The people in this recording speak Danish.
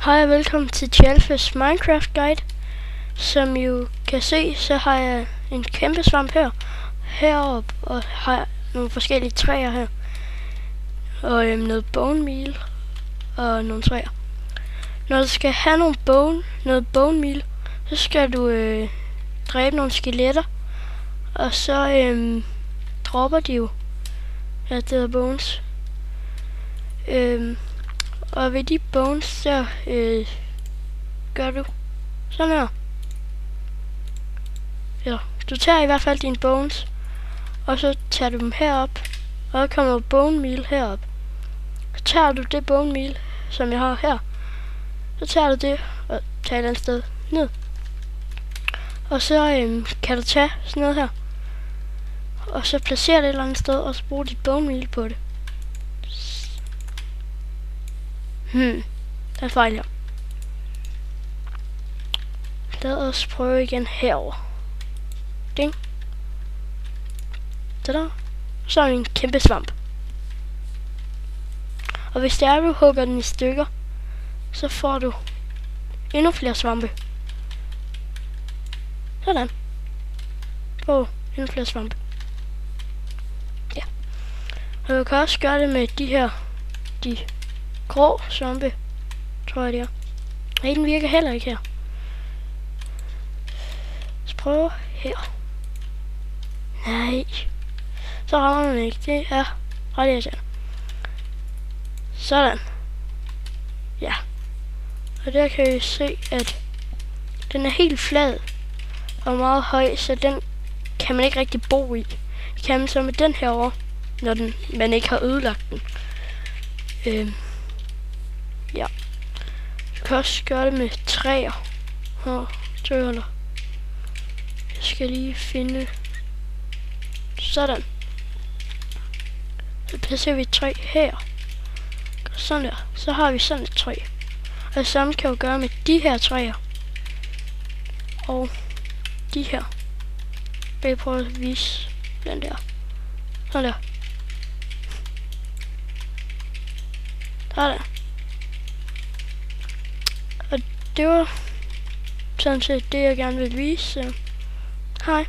Hej og velkommen til Tjalfes Minecraft Guide. Som I jo kan se, så har jeg en kæmpe svamp heroppe, og har nogle forskellige træer her. Og noget bone meal og nogle træer. Når du skal have noget bone meal, så skal du dræbe nogle skeletter, og så dropper de jo, ja, det hedder bones. Og ved de bones, så gør du sådan her. Ja, du tager i hvert fald dine bones, og så tager du dem herop, og så kommer bone meal herop. Så tager du det bone meal, som jeg har her, så tager du det og tager et eller andet sted ned. Og så kan du tage sådan noget her, og så placere det et eller andet sted, og så bruge dit bone meal på det. Der er fejl her. Lad os prøve igen herover. Ding. Tada. Så er vi en kæmpe svamp. Og hvis det er, du hugger den i stykker, så får du endnu flere svampe. Sådan. Endnu flere svampe. Ja. Og du kan også gøre det med de grå svampe, tror jeg det er. Nej, den virker heller ikke her. Så prøv her. Nej. Så rammer den ikke. Det er ret irriterende. Sådan. Ja. Og der kan I se, at den er helt flad og meget høj, så den kan man ikke rigtig bo i. Det kan man så med den her over, når man ikke har ødelagt den. Ja. Du kan også gøre det med træer. Træer. Jeg skal lige finde. Sådan. Så placerer vi et træ her. Sådan der. Så har vi sådan et træ. Og det samme kan jeg jo gøre med de her træer. Og de her. Jeg prøver at vise den der. Sådan der. Sådan. Og det var sådan set det, jeg gerne vil vise. Hej.